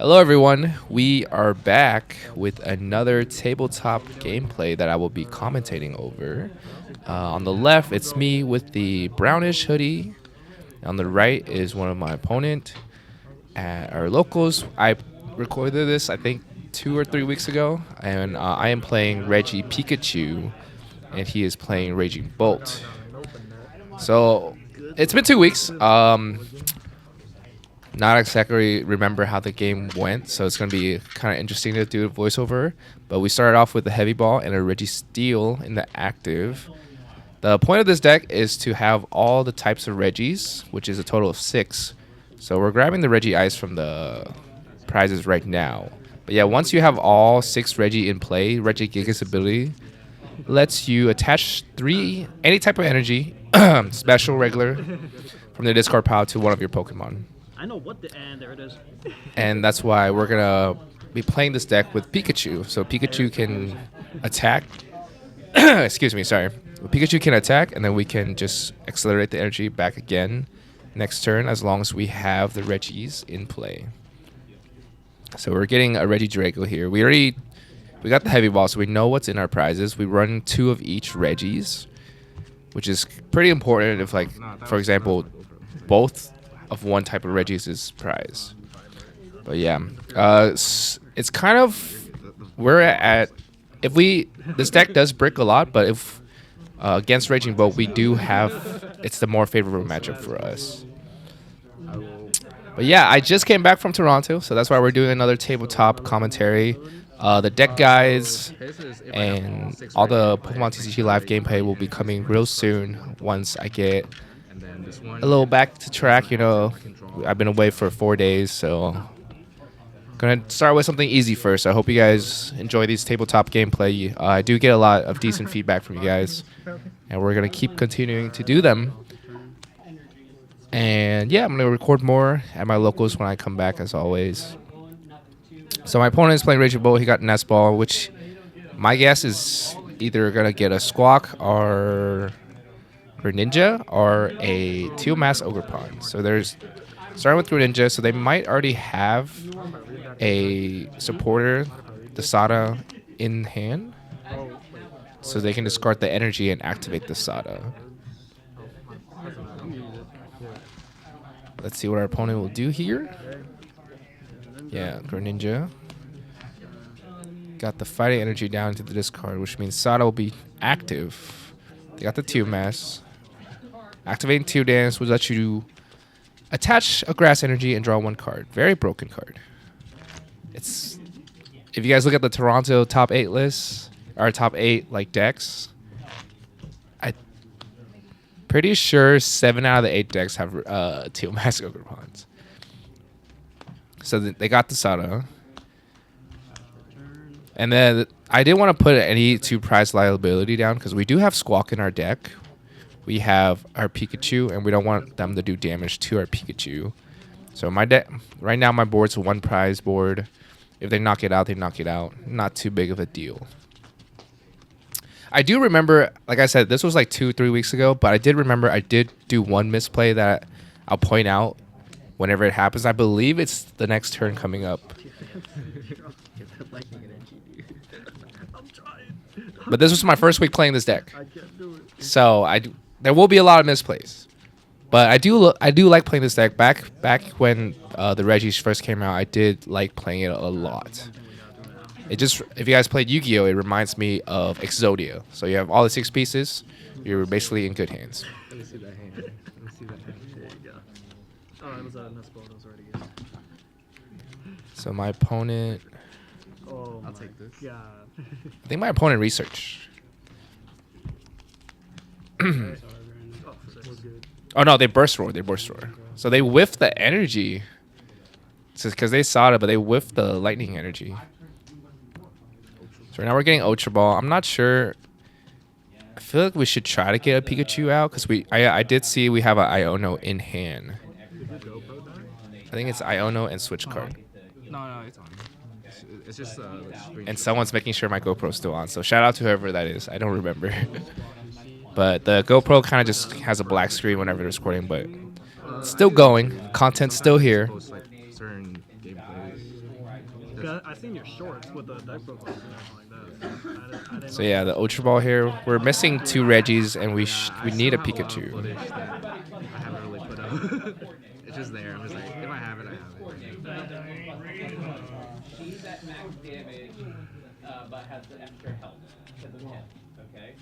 Hello, everyone. We are back with another tabletop gameplay that I will be commentating over. On the left, it's me with the brownish hoodie. On the right is one of my opponent at our locals. I recorded this, I think, 2 or 3 weeks ago, and I am playing RegiPikachu, and he is playing Raging Bolt. So it's been 2 weeks. Not exactly remember how the game went, so it's going to be kind of interesting to do a voiceover. But we started off with a heavy ball and a Reggie Steel in the active. The point of this deck is to have all the types of Reggies, which is a total of 6. So we're grabbing the Reggie Ice from the prizes right now. But yeah, once you have all 6 Reggie in play, Reggie Giga's ability lets you attach 3 any type of energy, special, regular, from the discard pile to one of your Pokemon. I know what and there it is. And that's why we're gonna be playing this deck with Pikachu. So Pikachu can attack. Excuse me, sorry. Pikachu can attack, and then we can just accelerate the energy back again next turn, as long as we have the Reggies in play. So we're getting a Regidrago here. We got the heavy ball, so we know what's in our prizes. We run 2 of each Reggies, which is pretty important if, like, for example, both of one type of Regis is prize. But yeah, it's kind of we're at if this deck does brick a lot, but if against Raging Bolt we do have it's the more favorable matchup for us. But yeah, I just came back from Toronto, so that's why we're doing another tabletop commentary. The deck guides and all the Pokemon TCG live gameplay will be coming real soon once I get a little back to track. I've been away for 4 days, so gonna start with something easy first. I hope you guys enjoy these tabletop gameplay. I do get a lot of decent feedback from you guys, and we're gonna keep continuing to do them. And yeah, I'm gonna record more at my locals when I come back, as always. So my opponent is playing Raging Bolt. He got Nest Ball, which my guess is either gonna get a Squawk or Greninja or a Teal Mass Ogerpon. So there's starting with Greninja, so they might already have a supporter, the Sada, in hand. So they can discard the energy and activate the Sada. Let's see what our opponent will do here. Yeah, Greninja. Got the fighting energy down to the discard, which means Sada will be active. They got the Teal Mass. Activating 2 dance will let you attach a grass energy and draw 1 card. Very broken card. If you guys look at the Toronto top 8 list, or top 8 like decks, I'm pretty sure 7 out of the 8 decks have Teal Mask Ogerpons. So they got the Sada. And then I didn't want to put any 2 prize liability down because we do have Squawk in our deck. We have our Pikachu, and we don't want them to do damage to our Pikachu. So my deck right now, my board's a 1 prize board. If they knock it out, they knock it out. Not too big of a deal. I do remember, like I said, this was like 2-3 weeks ago, but I did remember I did do 1 misplay that I'll point out whenever it happens. I believe it's the next turn coming up. But this was my first week playing this deck, so there will be a lot of misplays. But I do like playing this deck. Back when the Regis first came out, I did like playing it a lot. If you guys played Yu-Gi-Oh, it reminds me of Exodia. So you have all the 6 pieces. You're basically in good hands. Let me see that hand. Let me see that hand. There you go. Oh, it was a Nest Ball. That was already good. So my opponent, Oh, I'll take this. Yeah. I think my opponent researched. Oh no, they burst roar. So they whiffed the energy. It's because they saw it, but they whiffed the lightning energy. So now we're getting Ultra Ball. I'm not sure. I feel like we should try to get a Pikachu out because I did see we have an Iono in hand. I think it's Iono and switch card. No, it's on. It's just And someone's making sure my GoPro's still on. So shout out to whoever that is. I don't remember. But the GoPro kind of just has a black screen whenever it's recording, but it's still going. Content's still here. Certain gameplay I seen your shorts with the deck profile and everything like that. I didn't So know. yeah, the Ultra Ball here. We're missing 2 Regis, and we I need a still have lot of Pikachu. footage that I haven't really put out. It's just there. I'm just like, if I have it, I have it. She's at max damage, but has the extra health because of him. Okay.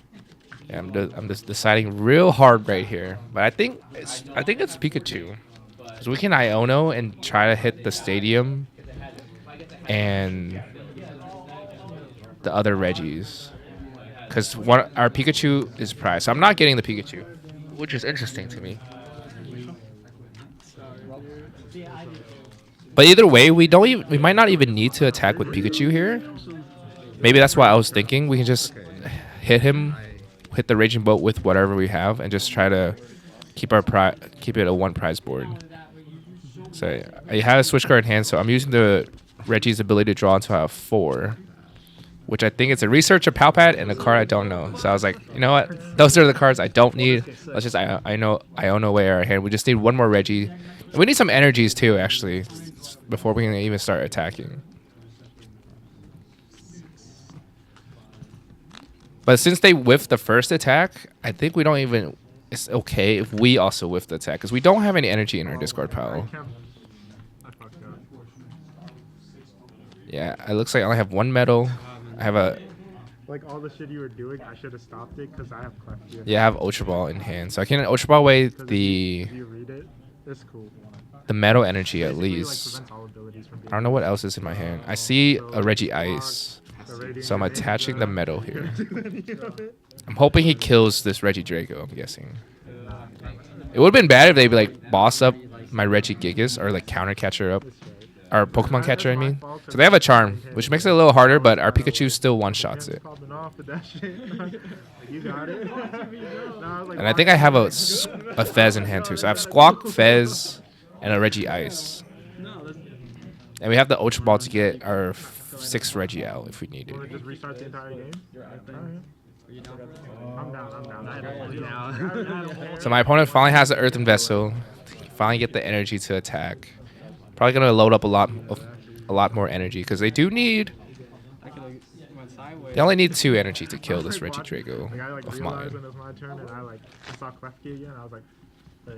Yeah, I'm just deciding real hard right here, but I think it's Pikachu, because we can Iono and try to hit the stadium and the other Regis, because our Pikachu is prized. So I'm not getting the Pikachu, which is interesting to me. But either way, we might not even need to attack with Pikachu here. Maybe that's what I was thinking. We can just hit him, hit the Raging Boat with whatever we have, and just try to keep it a 1 prize board. So I have a switch card in hand, so I'm using the Regi's ability to draw until I have 4, which I think it's a Research, a Palpat, and a card I don't know. So I was like, you know what? Those are the cards I don't need. Let's just Iono away our hand. We just need 1 more Regi. And we need some energies too, actually, before we can even start attacking. But since they whiffed the first attack, I think we don't even... It's okay if we also whiff the attack, because we don't have any energy in our discard pile. I fucked up. Yeah, it looks like I only have 1 metal. I have a... Like all the shit you were doing, I should have stopped it because I have cleft here. Yeah, I have Ultra Ball in hand. So I can Ultra Ball away If the you read it, it's cool. metal energy at Basically, like, least. prevents all abilities from I don't know what else is in my hand. I see a Regi Ice. So I'm attaching the metal here. I'm hoping he kills this Regi Draco, I'm guessing. It would have been bad if they like boss up my Regi Gigas or like counter catcher up. Or Pokemon catcher, I mean. So they have a charm, which makes it a little harder, but our Pikachu still one-shots it. Popping off with that shit. You got it. And I think I have a Fez in hand too. So I have Squawk, Fez, and a Regi Ice. And we have the Ultra Ball to get our 6 Regi out if we need Want it. to just restart the entire game? I'm down. Now. So my opponent finally has an Earthen Vessel. Finally get the energy to attack. Probably gonna load up a lot more energy because they do need. They only need 2 energy to kill this Regi Draco Like, I like of realized mine. when it was my turn and I saw Clef Key again. I was like, wait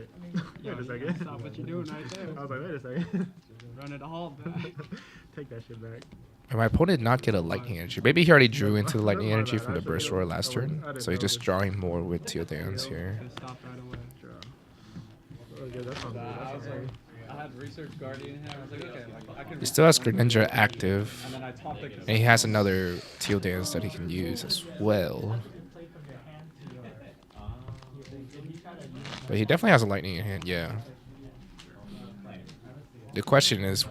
a second. Stop what you doing right there. I was like, wait a second. Running the hall back. Take that shit back. And my opponent did not get a Lightning Energy. Maybe he already drew into the Lightning Energy from the Burst Roar last turn. So he's just drawing more with Teal Dance here. Stop right away. Okay, that's not good. That's not good. I had Research Guardian here. I was like, okay, I can. He still has Greninja active. And then I topped it. And he has another Teal Dance that he can use as well. But he definitely has a Lightning in hand, yeah. The question is,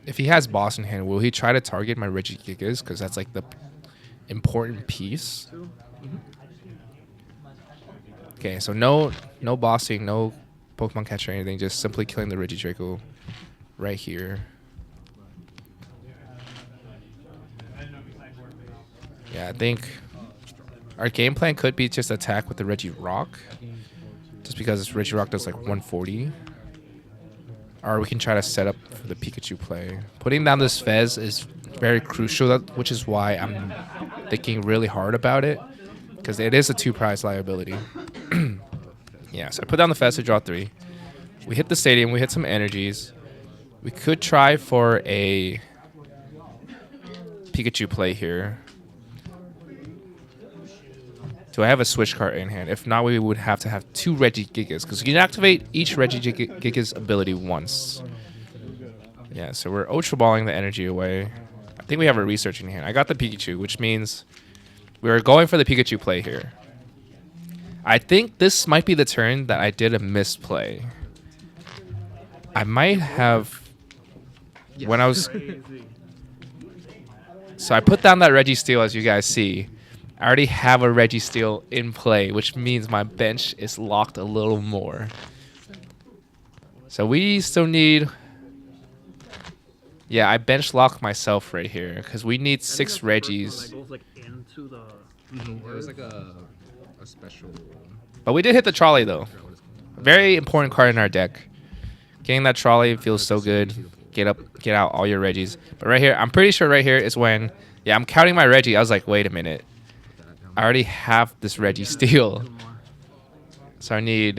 if he has Boss in hand, will he try to target my RegiGigas? Because that's like the important piece. Okay, so no bossing, no Pokemon catcher or anything, just simply killing the Regidraco right here. Yeah, I think our game plan could be just attack with the Regirock, just because Regirock does like 140. Or we can try to set up for the Pikachu play. Putting down this Fez is very crucial, which is why I'm thinking really hard about it, because it is a 2 prize liability. Yeah, so I put down the Fez to draw 3. We hit the stadium, we hit some energies. We could try for a Pikachu play here. Do I have a switch card in hand? If not, we would have to have 2 RegiGigas, because you can activate each RegiGiga's ability once. Yeah, so we're Ultra Balling the energy away. I think we have a Research in hand. I got the Pikachu, which means we're going for the Pikachu play here. I think this might be the turn that I did a misplay. I might have... When I was... So I put down that Registeel, as you guys see. I already have a Registeel in play, which means my bench is locked a little more. So we still need... Yeah, I bench lock myself right here, because we need 6 Regis. That goes like into the. It was like a special. But we did hit the trolley, though. Very important card in our deck. Getting that trolley feels so good. get out all your Regis. But right here, I'm pretty sure right here is when, yeah, I'm counting my Regi. I was like, wait a minute. I already have this Regi Steel. So I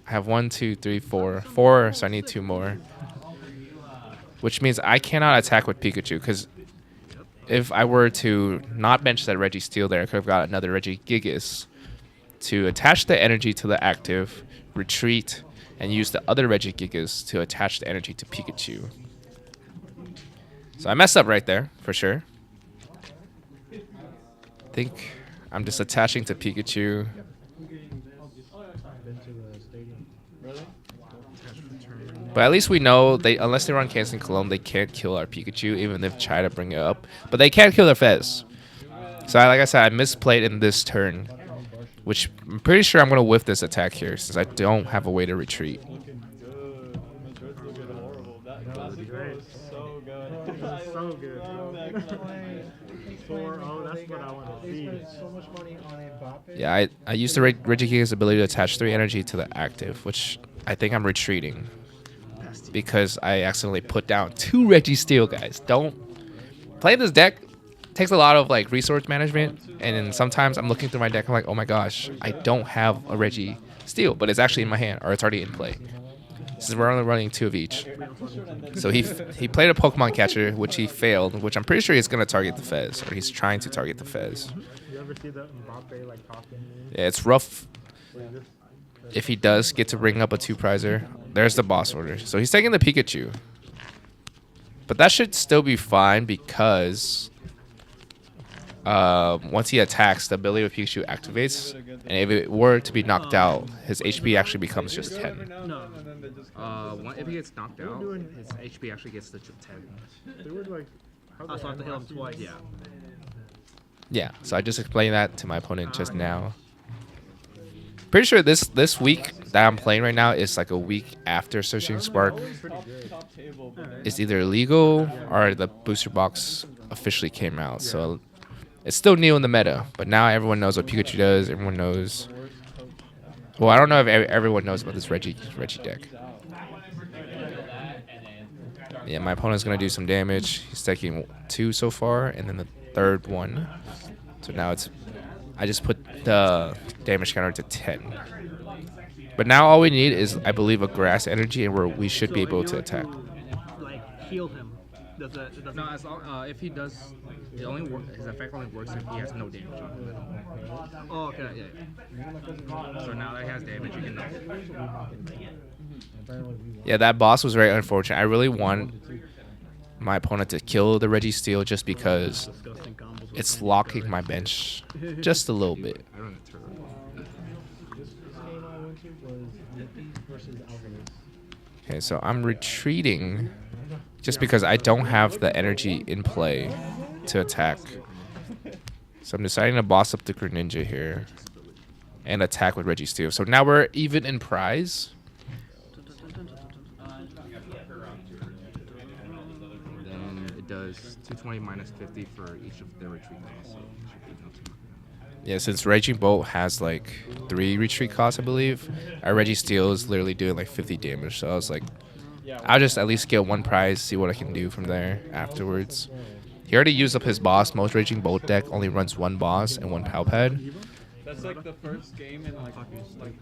have 1, 2, 3, 4. 4, so I need 2 more. Which means I cannot attack with Pikachu, because if I were to not bench that Regi Steel there, I could have got another Regigigas to attach the energy to the active, retreat, and use the other Regigigas to attach the energy to Pikachu. So I messed up right there, for sure. I think I'm just attaching to Pikachu. But at least we know unless they run Canceling Cologne, they can't kill our Pikachu, even if they try to bring it up. But they can't kill their Fez. So like I said, I misplayed in this turn, which I'm pretty sure I'm going to whiff this attack here, since I don't have a way to retreat. So good. 4-0, that's what I want to see. Yeah, I used the Regigigas ability to attach 3 energy to the active, which I think I'm retreating. Because I accidentally put down 2 Registeel, guys. Playing this deck takes a lot of like resource management, and then sometimes I'm looking through my deck, I'm like, oh my gosh, I don't have a Registeel, but it's actually in my hand, or it's already in play. Since we're only running 2 of each. So he played a Pokemon catcher, which he failed, which I'm pretty sure he's gonna target the Fez, or he's trying to target the Fez. You ever see that Mbappe like talking? Yeah, it's rough if he does get to bring up a 2-prizer. There's the boss order. So he's taking the Pikachu. But that should still be fine, because once he attacks, the ability of Pikachu activates. And if it were to be knocked out, his HP actually becomes just 10. If he gets knocked out, his HP actually gets to 10. They were like, I also have to heal him twice. Yeah. Yeah, so I just explained that to my opponent just now. Pretty sure this week that I'm playing right now is like a week after Searching Spark. It's either illegal or the booster box officially came out. So it's still new in the meta, but now everyone knows what Pikachu does. Everyone knows. Well, I don't know if everyone knows about this Regi deck. Yeah, my opponent's gonna do some damage. He's taking 2 so far, and then the 3rd one. So now I just put the damage counter to 10. But now all we need is, I believe, a grass energy, and we should be able to attack. Like heal him. Does it doesn't? No, as long if he does, his effect only works if he has no damage on him. Oh, okay. Yeah. So now that he has damage, you can knock it. Yeah, that boss was very unfortunate. I really want my opponent to kill the Registeel just because it's locking my bench just a little bit. I run a turtle. Okay, so I'm retreating just because I don't have the energy in play to attack. So I'm deciding to boss up the Greninja here and attack with Registeel. So now we're even in prize. Then it does 220 minus 50 for each of their retreat costs. So it should be not too much. Yeah, since Raging Bolt has like 3 retreat costs, I believe, our Registeel is literally doing like 50 damage. So I was like, I'll just at least get 1 prize, see what I can do from there afterwards. He already used up his boss. Most Raging Bolt deck only runs 1 boss and 1 Pal Pad. That's like the first game in like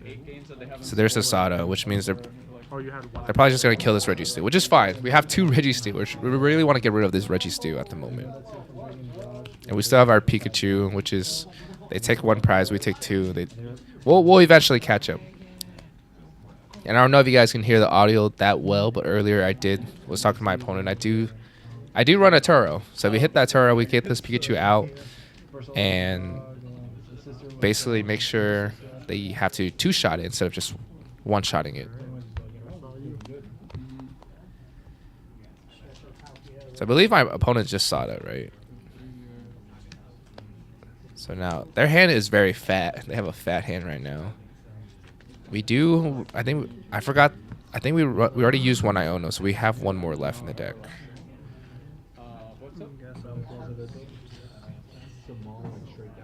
8 games that they haven't. So there's Asada, which means they're you had one. probably just going to kill this Registeel, which is fine. We have 2 Registeel. We really want to get rid of this Registeel at the moment. And we still have our Pikachu, which is, they take 1 prize, we take 2. We'll eventually catch up. And I don't know if you guys can hear the audio that well, but earlier was talking to my opponent. I do run a Turo. So if we hit that Turo, we get this Pikachu out and basically make sure they have to 2-shot it instead of just 1-shotting it. So I believe my opponent just saw that, right? So now their hand is very fat. They have a fat hand right now. We do. I think we already used 1 Iono, so we have 1 more left in the deck.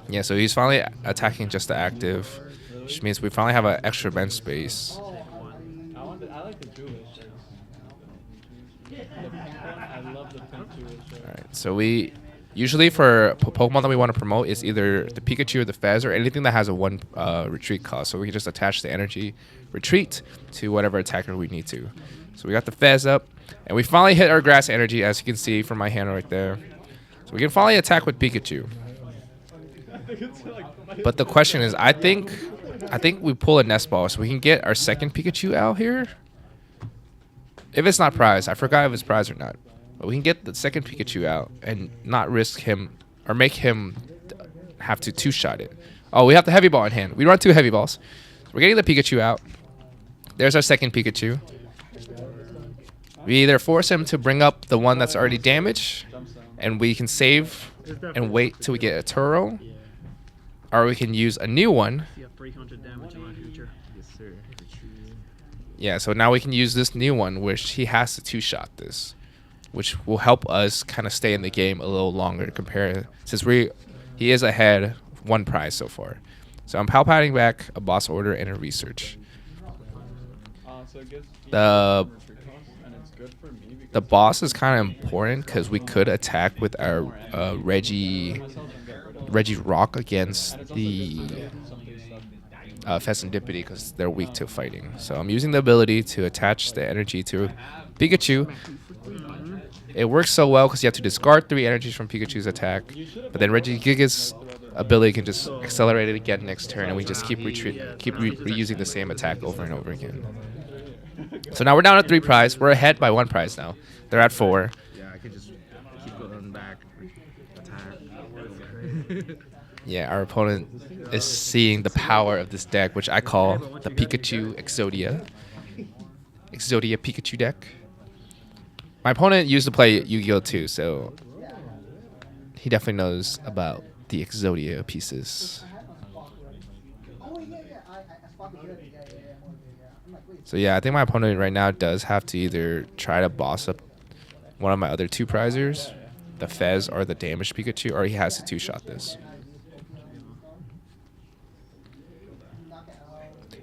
Yeah, so he's finally attacking just the active, which means we finally have an extra bench space. I like the Jewish. I love the pink too. All right. So we usually for Pokemon that we want to promote is either the Pikachu or the Fez or anything that has a 1 retreat cost. So we can just attach the energy retreat to whatever attacker we need to. So we got the Fez up, and we finally hit our grass energy, as you can see from my hand right there. So we can finally attack with Pikachu. But the question is, I think we pull a nest ball, so we can get our second Pikachu out here. If it's not prized, I forgot if it's prized or not. But we can get the second Pikachu out and not risk him or make him have to 2-shot it. Oh, we have the heavy ball in hand. We run 2 heavy balls. So we're getting the Pikachu out. There's our second Pikachu. We either force him to bring up the one that's already damaged, and we can save and wait till we get a Turo, or we can use a new one. You have 300 damage in my future. Yes, sir. Yeah, so now we can use this new one, which he has to 2-shot this, which will help us kind of stay in the game a little longer since he is ahead 1 prize so far. So I'm palpating back a boss order and a research. So it gives The and it's good for me because The boss is kind of important because we could attack with our Reggie Rock against the Pheasantipity because they're weak to fighting. So I'm using the ability to attach the energy to Pikachu. It works so well because you have to discard 3 energies from Pikachu's attack, but then Regigiga's ability can just accelerate it again next turn, and we just keep reusing the same attack over and over again. So now we're down to 3 prize. We're ahead by 1 prize now. They're at 4. Yeah, I could just keep going back, attack. Yeah, our opponent is seeing the power of this deck, which I call the Pikachu Exodia Pikachu deck. My opponent used to play Yu-Gi-Oh! Too, so he definitely knows about the Exodia pieces. So yeah, I think my opponent right now does have to either try to boss up one of my other 2 prizers, the Fez or the damaged Pikachu, or he has to 2-shot this.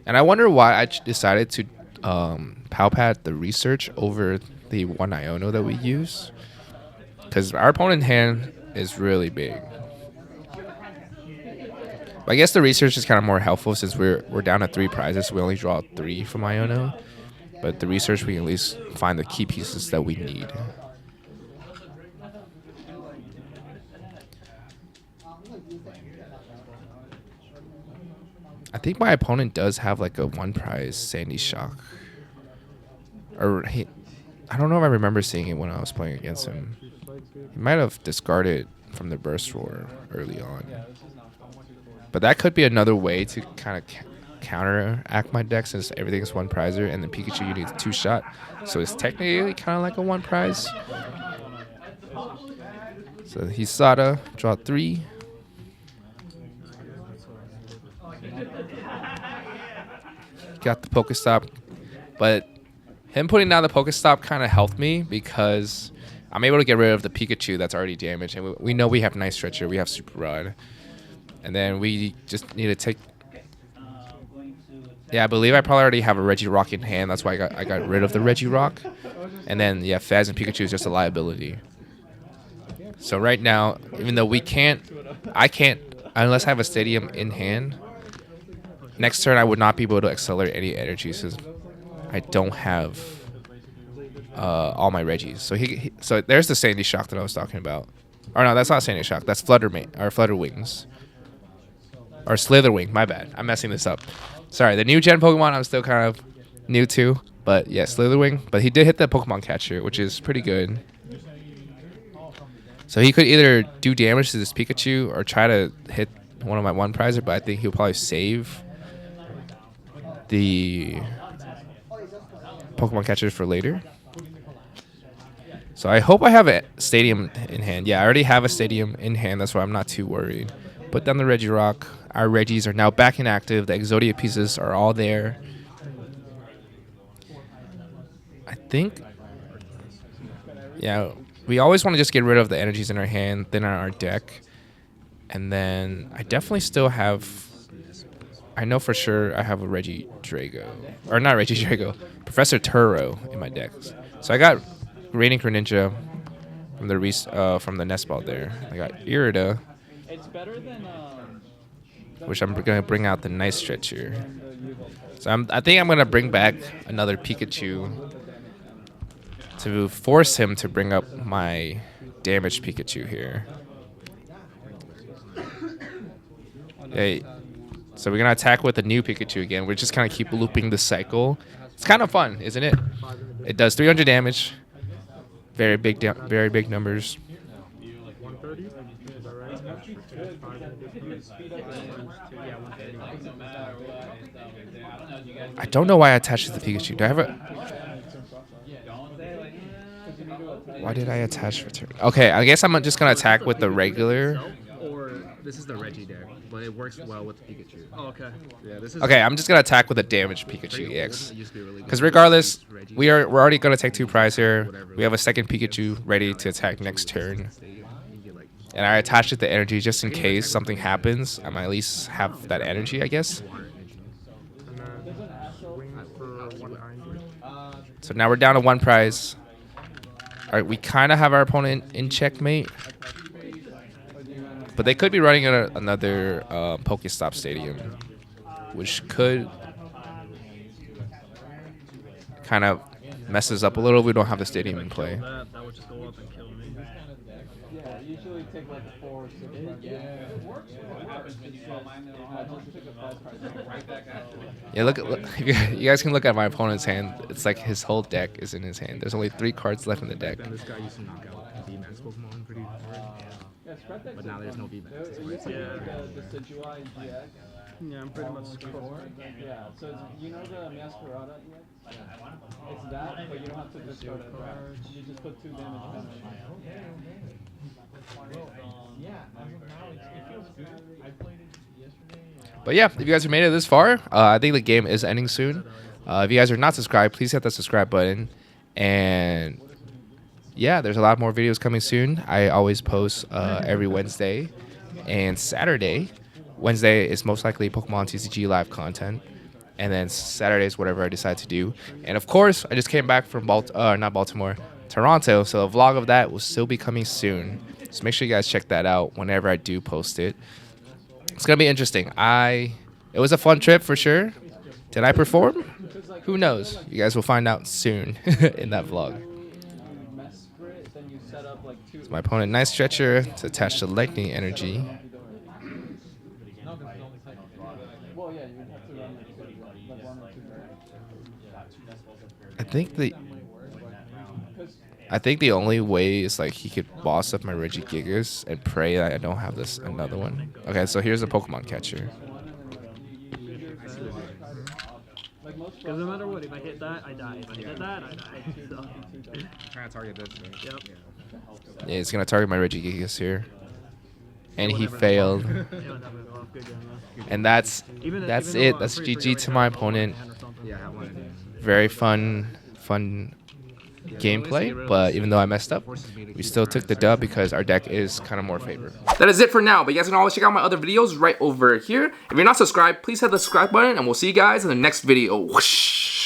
And I wonder why I decided to palpat the research over the 1 Iono that we use, because our opponent hand is really big. But I guess the research is kind of more helpful since we're down at 3 prizes. So we only draw 3 from Iono, but the research we can at least find the key pieces that we need. I think my opponent does have like a 1 prize Sandy Shock, or I don't know if I remember seeing it when I was playing against him. He might have discarded from the Burst Roar early on. But that could be another way to kind of counteract my deck since everything's 1 prizer and then Pikachu you need 2-shot. So it's technically kind of like a 1 prize. So Hisada, draw 3. Got the Pokestop. But him putting down the Pokestop kind of helped me because I'm able to get rid of the Pikachu that's already damaged. And we know we have Night Stretcher, we have Super Rod. And then we just need to take... Yeah, I believe I probably already have a Regirock in hand. That's why I got rid of the Regirock. And then, yeah, Fez and Pikachu is just a liability. So right now, even though I can't, unless I have a Stadium in hand, next turn I would not be able to accelerate any energy since I don't have all my Regis. So there's the Sandy Shock that I was talking about. Or no, that's not Sandy Shock. That's Flutter Wings. Or Slitherwing, my bad. I'm messing this up. Sorry, the new gen Pokemon I'm still kind of new to. But yeah, Slitherwing. But he did hit the Pokemon Catcher, which is pretty good. So he could either do damage to this Pikachu or try to hit one of my 1 prizer, but I think he'll probably save the Pokemon Catchers for later. So I hope I have a Stadium in hand. Yeah, I already have a Stadium in hand. That's why I'm not too worried. Put down the Regirock. Our Regis are now back inactive. The Exodia pieces are all there. I think... Yeah, we always want to just get rid of the energies in our hand, then on our deck. And then I definitely still have... I know for sure I have a Regidrago. Or not Regidrago. Professor Turo in my deck. So I got Raining Greninja from the nest ball there. I got Irida, It's better than which I'm gonna bring out the nice stretcher. So I think I'm gonna bring back another Pikachu to force him to bring up my damaged Pikachu here. Hey, so we're gonna attack with a new Pikachu again. We're just kind of keep looping the cycle. It's kind of fun, isn't it? It does 300 damage. Very big numbers. 130? Is that right? I don't know why I attached it to Pikachu. Do I have a... Why did I attach return? Okay, I guess I'm just gonna attack with the regular. Or this is the Reggie deck, but it works well with Pikachu. Oh, okay. Yeah, this is. Okay, I'm just gonna attack with a damaged Pikachu pretty EX. old. It used to be really good. Because regardless, Reggie. we're already gonna take 2 prize here. We have a second Pikachu ready to attack next turn. And I attached it to energy just in case something happens. I might at least have that energy, I guess. And then swing for 190. So now we're down to 1 prize. All right, we kind of have our opponent in checkmate. But they could be running another Pokestop Stadium, which could kind of messes up a little if we don't have the stadium in play. That would just go up and kill me. Yeah, usually take like 4 or 6 months. Yeah, it works. Yeah, look, you guys can look at my opponent's hand. It's like his whole deck is in his hand. There's only 3 cards left in the deck. And this guy used to knock out VMAX Pokemon pretty hard. But now there's no VMAX. Yeah, I'm pretty much screwed. Yeah, so you know the Masquerada EX? It's that, but you don't have to discard a card. You just put 2 damage on it. But yeah, if you guys have made it this far, I think the game is ending soon. If you guys are not subscribed, please hit that subscribe button. And yeah, there's a lot more videos coming soon. I always post every Wednesday and Saturday. Wednesday is most likely Pokemon TCG live content. And then Saturday is whatever I decide to do. And of course, I just came back from Toronto. So a vlog of that will still be coming soon. So make sure you guys check that out whenever I do post it. It's gonna be interesting. It was a fun trip for sure. Did I perform? Who knows? You guys will find out soon in that vlog. So my opponent, nice stretcher to attach to lightning energy. I think the only way is like he could boss up my RegiGigas and pray that I don't have this another one. Okay, so here's a Pokemon catcher. Because no matter what, if I hit that, I die. If I hit that, I die. So. Trying to target this. Right? Yep. Yeah, he's gonna target my RegiGigas here, and he failed. And that's it. That's GG to my opponent. Yeah, I have one. Very fun gameplay, but even though I messed up, we still took the dub because our deck is kind of more favored. That is it for now, but you guys can always check out my other videos right over here. If you're not subscribed, please hit the subscribe button, and we'll see you guys in the next video. Whoosh!